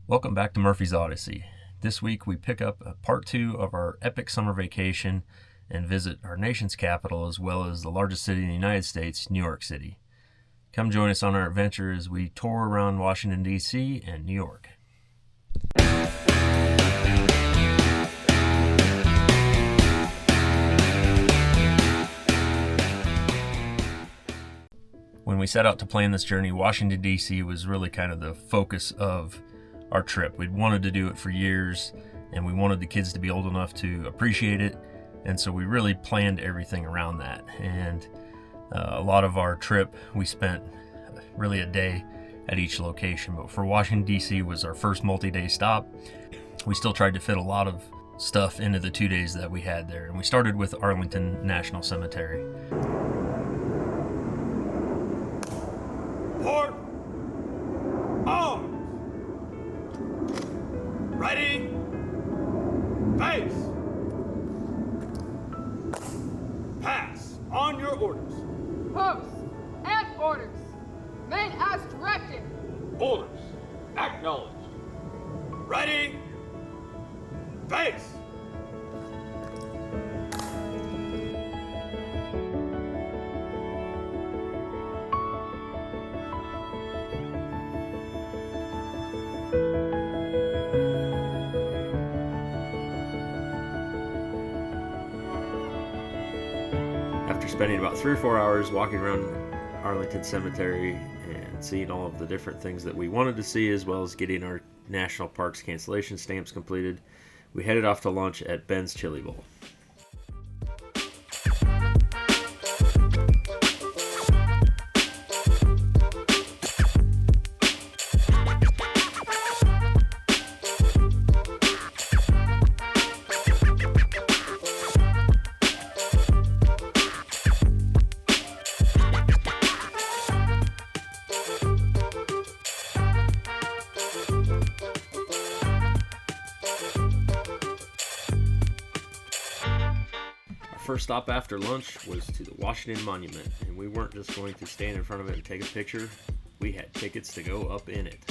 Welcome back to Murphys Odyssey. This week we pick up part 2 of our epic summer vacation and visit our nation's capital as well as the largest city in the United States, New York City. Come join us on our adventure as we tour around Washington D.C. and New York. When we set out to plan this journey, Washington D.C. was really kind of the focus of our trip. We'd wanted to do it for years, and we wanted the kids to be old enough to appreciate it, and so we really planned everything around that. And a lot of our trip, we spent really a day at each location, but for Washington D.C. was our first multi-day stop. We still tried to fit a lot of stuff into the 2 days that we had there, and we started with Arlington National Cemetery. Port! Arms! Ready! Face! Pass! On your orders! Posts and orders. Main as directed. Orders! Acknowledged! Ready! Face! After spending about 3 or 4 hours walking around Arlington Cemetery and seeing all of the different things that we wanted to see, as well as getting our national parks cancellation stamps completed, we headed off to lunch at Ben's Chili Bowl. First stop after lunch was to the Washington Monument, and we weren't just going to stand in front of it and take a picture. We had tickets to go up in it.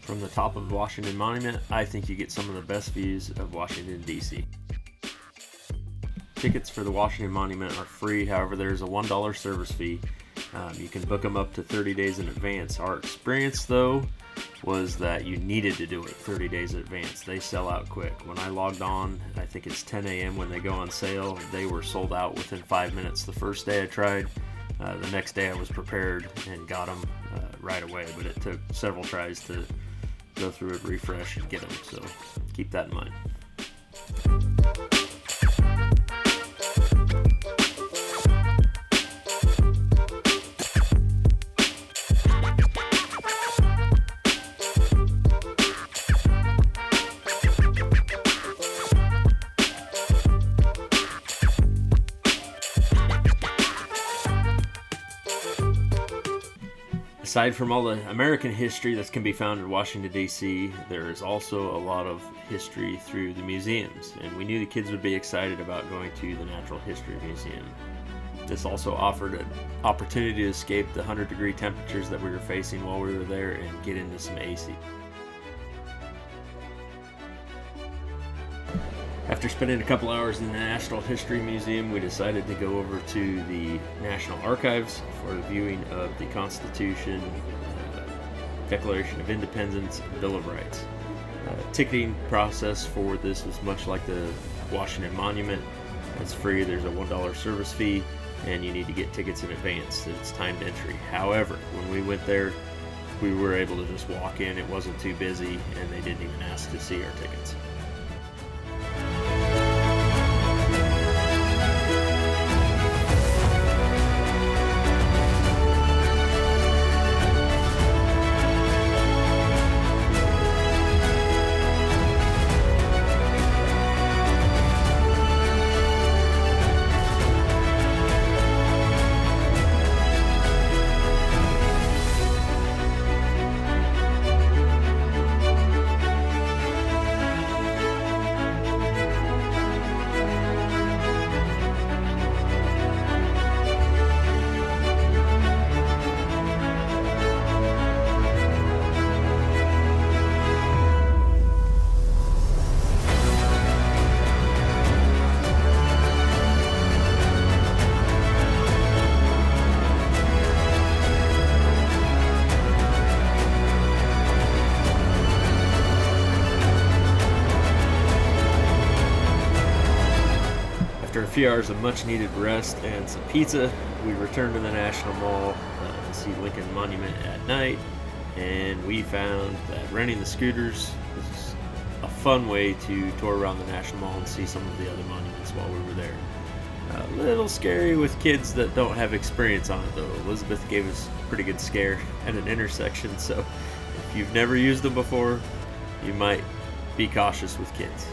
From the top of the Washington Monument, I think you get some of the best views of Washington, D.C. Tickets for the Washington Monument are free, however there's a $1 service fee. You can book them up to 30 days in advance. Our experience though was that you needed to do it 30 days in advance. They sell out quick. When I logged on, I think it's 10 a.m. when they go on sale, they were sold out within 5 minutes. The first day I tried, the next day I was prepared and got them right away, but it took several tries to go through it, refresh, and get them, so keep that in mind. Aside from all the American history that can be found in Washington, D.C., there is also a lot of history through the museums, and we knew the kids would be excited about going to the Natural History Museum. This also offered an opportunity to escape the 100-degree temperatures that we were facing while we were there and get into some AC. After spending a couple hours in the National History Museum, we decided to go over to the National Archives for a viewing of the Constitution, Declaration of Independence, and Bill of Rights. Ticketing process for this was much like the Washington Monument. It's free, there's a $1 service fee, and you need to get tickets in advance. It's timed entry. However, when we went there, we were able to just walk in. It wasn't too busy, and they didn't even ask to see our tickets. After a few hours of much needed rest and some pizza, we returned to the National Mall to see Lincoln Monument at night, and we found that renting the scooters was a fun way to tour around the National Mall and see some of the other monuments while we were there. A little scary with kids that don't have experience on it though. Elizabeth gave us a pretty good scare at an intersection, so if you've never used them before, you might be cautious with kids.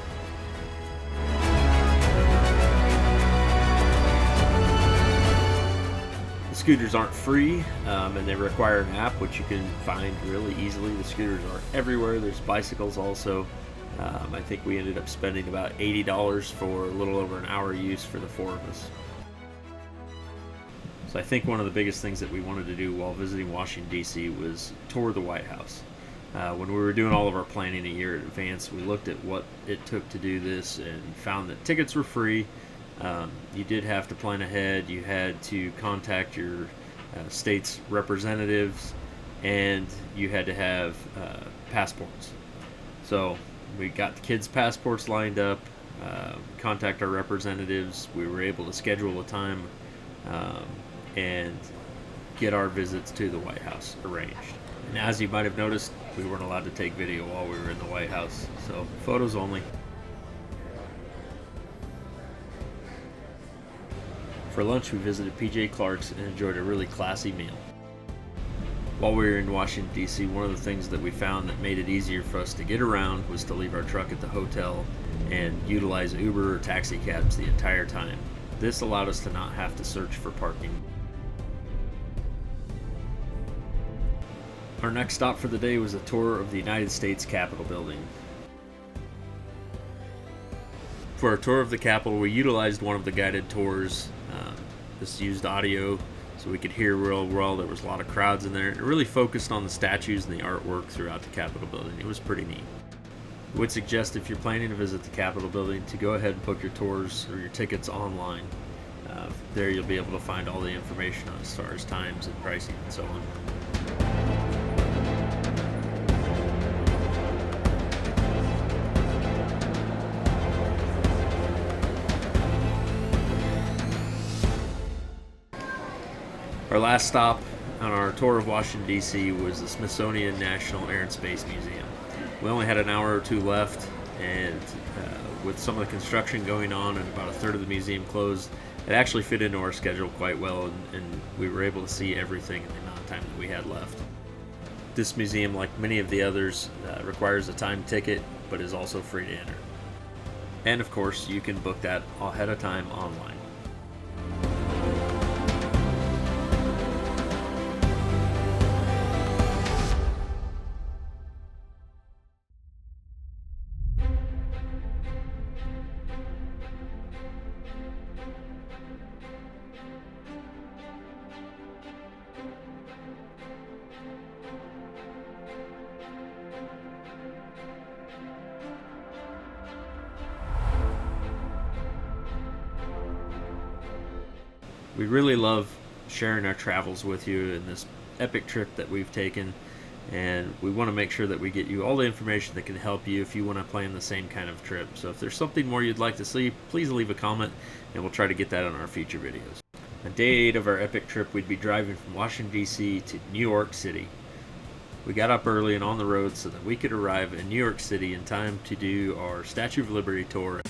The scooters aren't free, and they require an app, which you can find really easily. The scooters are everywhere. There's bicycles also. I think we ended up spending about $80 for a little over an hour use for the four of us. So I think one of the biggest things that we wanted to do while visiting Washington D.C. was tour the White House. When we were doing all of our planning a year in advance, we looked at what it took to do this and found that tickets were free. You did have to plan ahead. You had to contact your state's representatives, and you had to have passports. So we got the kids' passports lined up, contact our representatives. We were able to schedule a time and get our visits to the White House arranged. And as you might have noticed, we weren't allowed to take video while we were in the White House, so photos only. For lunch, we visited PJ Clark's and enjoyed a really classy meal. While we were in Washington, D.C., one of the things that we found that made it easier for us to get around was to leave our truck at the hotel and utilize Uber or taxi cabs the entire time. This allowed us to not have to search for parking. Our next stop for the day was a tour of the United States Capitol building. For our tour of the Capitol, we utilized one of the guided tours. This used audio so we could hear real well. There was a lot of crowds in there. It really focused on the statues and the artwork throughout the Capitol building. It was pretty neat. I would suggest, if you're planning to visit the Capitol building, to go ahead and book your tours or your tickets online. There you'll be able to find all the information as far as times and pricing and so on. Our last stop on our tour of Washington, D.C. was the Smithsonian National Air and Space Museum. We only had an hour or two left, and with some of the construction going on and about a third of the museum closed, it actually fit into our schedule quite well, and we were able to see everything in the amount of time that we had left. This museum, like many of the others, requires a time ticket, but is also free to enter. And of course, you can book that ahead of time online. We really love sharing our travels with you in this epic trip that we've taken, and we want to make sure that we get you all the information that can help you if you want to plan the same kind of trip. So if there's something more you'd like to see, please leave a comment and we'll try to get that on our future videos. On day 8 of our epic trip, we'd be driving from Washington, D.C. to New York City. We got up early and on the road so that we could arrive in New York City in time to do our Statue of Liberty tour.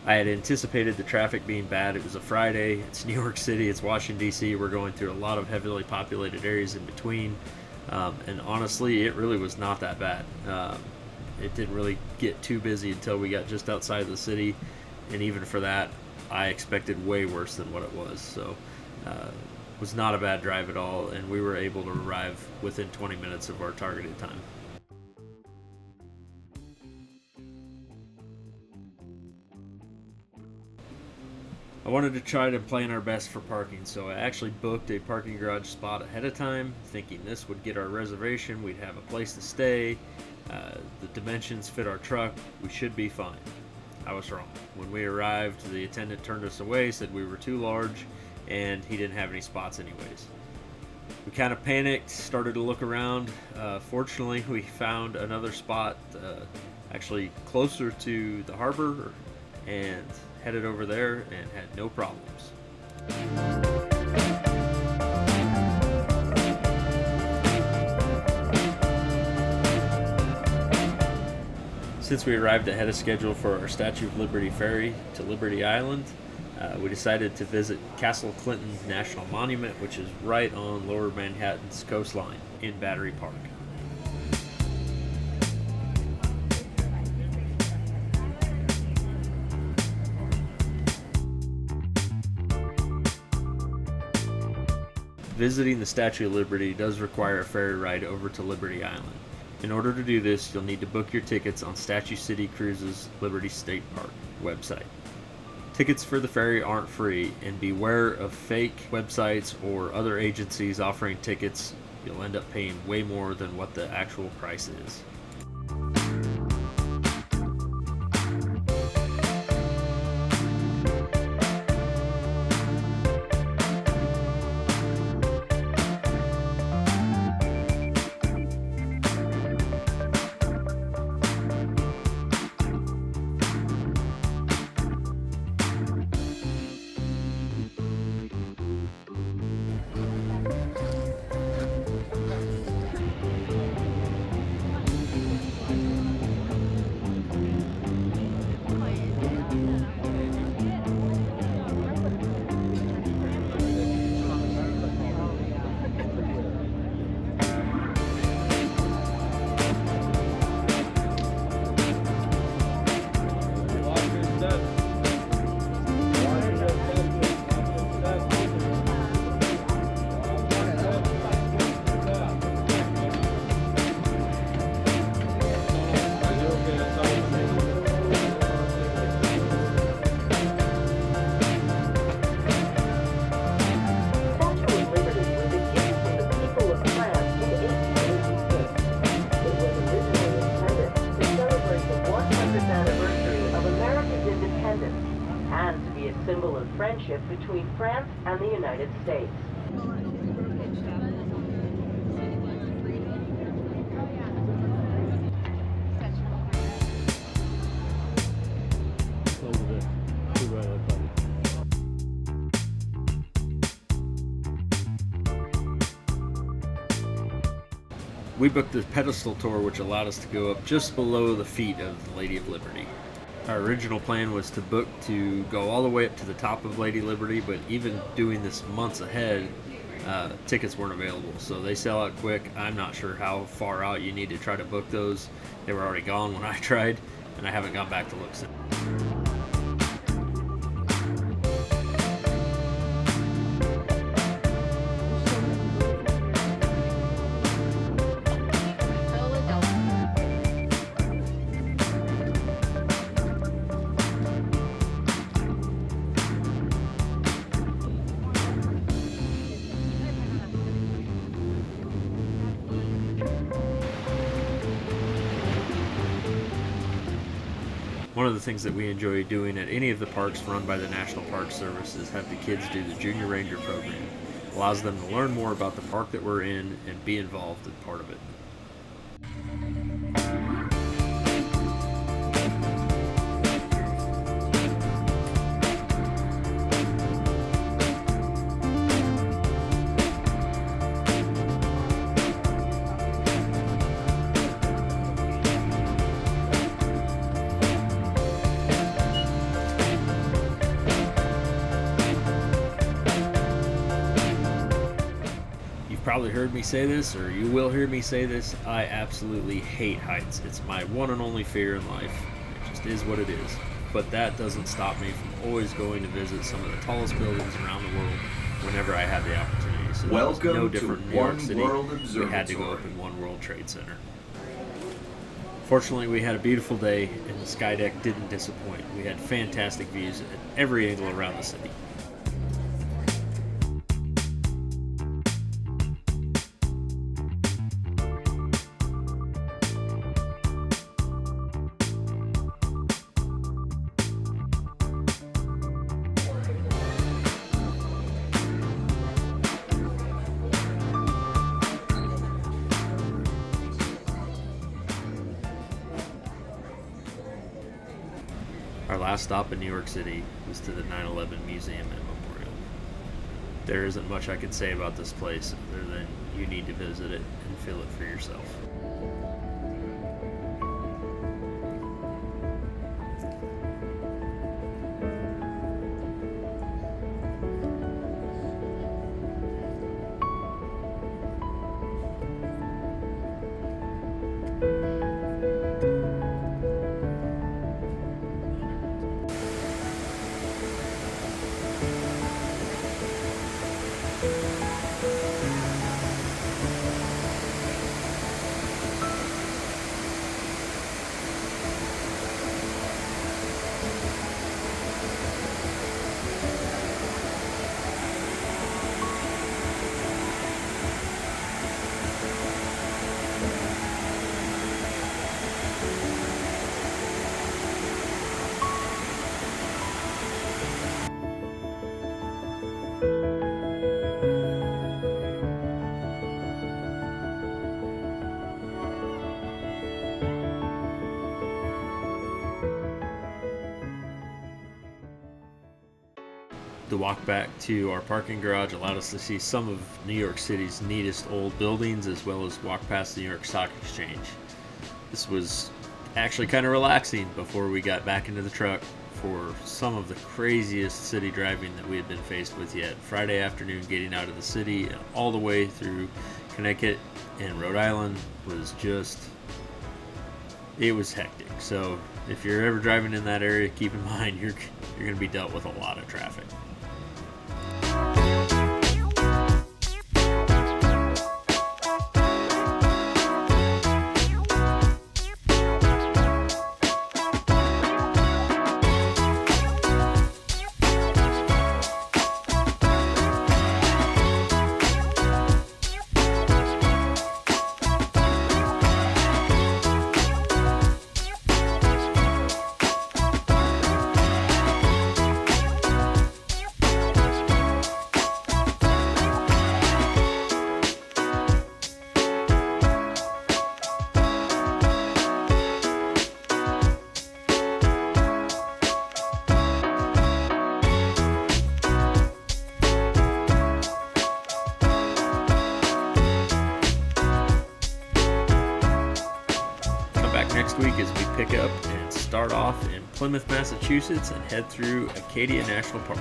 I had anticipated the traffic being bad. It was a Friday. It's New York City. It's Washington, D.C. We're going through a lot of heavily populated areas in between. And honestly, it really was not that bad. It didn't really get too busy until we got just outside of the city. And even for that, I expected way worse than what it was. So it was not a bad drive at all. And we were able to arrive within 20 minutes of our targeted time. I wanted to try to plan our best for parking, so I actually booked a parking garage spot ahead of time, thinking this would get our reservation, we'd have a place to stay, the dimensions fit our truck, we should be fine. I was wrong. When we arrived, the attendant turned us away, said we were too large, and he didn't have any spots anyways. We kind of panicked, started to look around. Fortunately, we found another spot actually closer to the harbor and headed over there and had no problems. Since we arrived ahead of schedule for our Statue of Liberty ferry to Liberty Island, we decided to visit Castle Clinton National Monument, which is right on Lower Manhattan's coastline in Battery Park. Visiting the Statue of Liberty does require a ferry ride over to Liberty Island. In order to do this, you'll need to book your tickets on Statue City Cruises' Liberty State Park website. Tickets for the ferry aren't free, and beware of fake websites or other agencies offering tickets. You'll end up paying way more than what the actual price is. Symbol of friendship between France and the United States. We booked the pedestal tour, which allowed us to go up just below the feet of the Lady of Liberty. Our original plan was to book to go all the way up to the top of Lady Liberty, but even doing this months ahead, tickets weren't available. So they sell out quick. I'm not sure how far out you need to try to book those. They were already gone when I tried, and I haven't gone back to look since. One of the things that we enjoy doing at any of the parks run by the National Park Service is have the kids do the Junior Ranger program. It allows them to learn more about the park that we're in and be involved in part of it. Probably heard me say this, or you will hear me say this. I absolutely hate heights. It's my one and only fear in life. It just is what it is. But that doesn't stop me from always going to visit some of the tallest buildings around the world whenever I have the opportunity. So that was no different in New York City. We had to go up in One World Trade Center. Fortunately, we had a beautiful day, and the sky deck didn't disappoint. We had fantastic views at every angle around the city. Our last stop in New York City was to the 9/11 Museum and Memorial. There isn't much I can say about this place other than you need to visit it and feel it for yourself. The walk back to our parking garage allowed us to see some of New York City's neatest old buildings, as well as walk past the New York Stock Exchange. This was actually kind of relaxing before we got back into the truck for some of the craziest city driving that we had been faced with yet. Friday afternoon, getting out of the city and all the way through Connecticut and Rhode Island was it was hectic. So if you're ever driving in that area, keep in mind you're going to be dealt with a lot of traffic. Next week as we pick up and start off in Plymouth, Massachusetts and head through Acadia National Park.